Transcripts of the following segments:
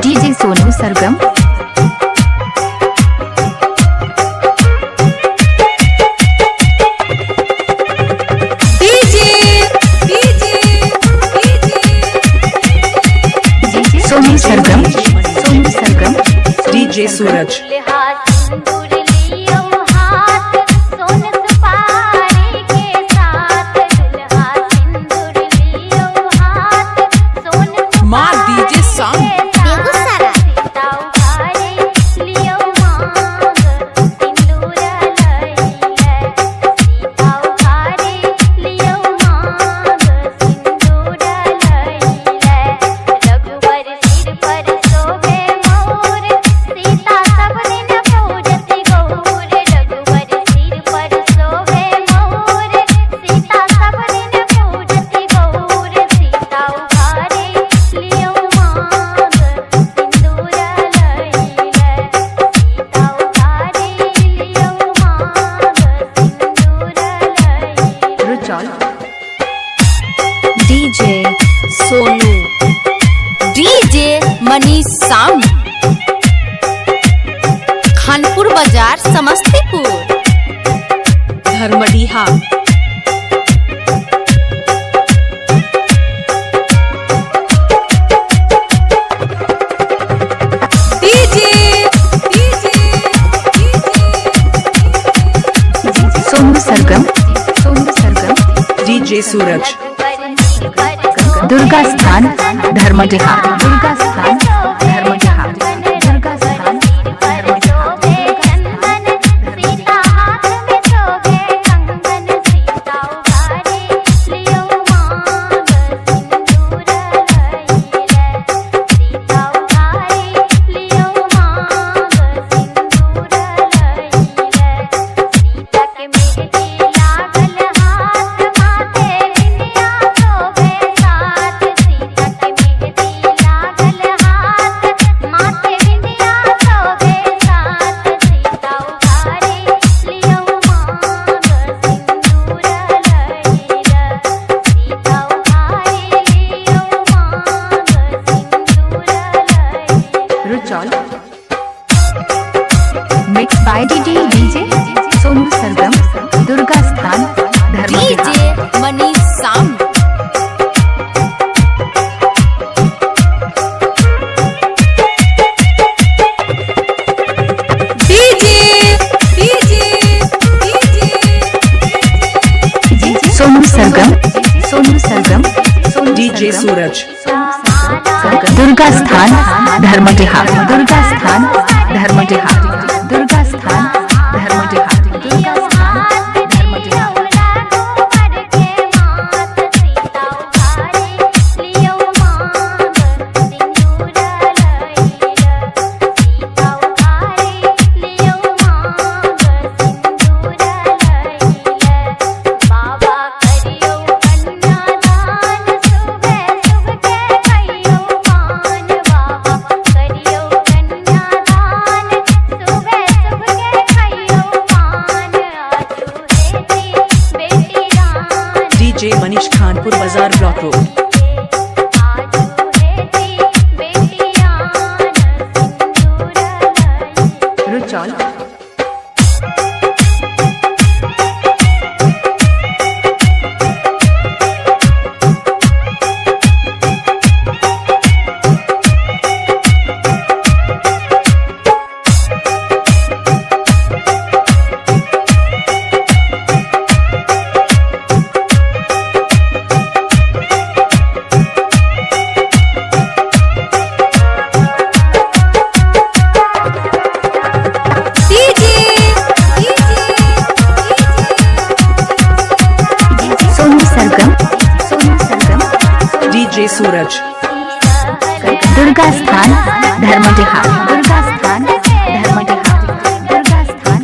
DJ Sonu Sargam. Sonu Sargam. Sonu Sargam. DJ Suraj. माँ DJ song DJ Sonu, DJ Manish sound, Khanpur बाजार Samastipur. Dharmdiha. Sonu Sargam. Sonu Sargam. DJ Suraj. Durga स्थान धर्मडीहा। दुर्गा स्थान धर्मडीहा। दुर्गा स्थान mix by DJ Sonu Sargam. Durga स्थान Dharmdiha. DJ Manish sound. Sonu Sargam. Sonu Sargam. DJ Suraj. Durga स्थान धर्मडीहा। दुर्गा स्थान धर्मडीहा। दुर्गा स्थान धर्मडीहा। दुर्गा स्थान धर्मडीहा। डीजे मनीष खानपुर बाजार block road. रुचौल। DJ Suraj. Durga स्थान धर्मडीहा। दुर्गा स्थान धर्मडीहा। दुर्गा स्थान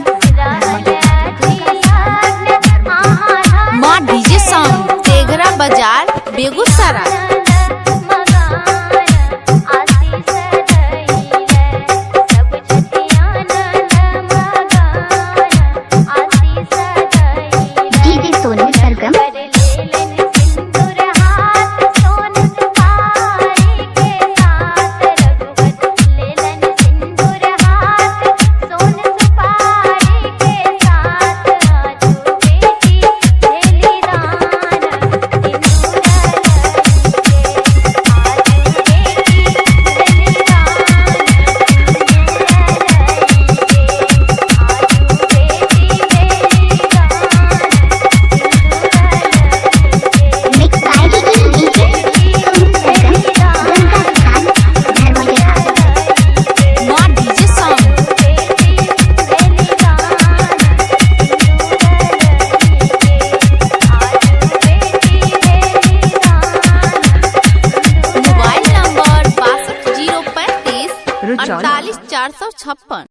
माँ डीजे सॉन्ग तेघरा बाजार बेगूसराय। डीजे सोनू 56।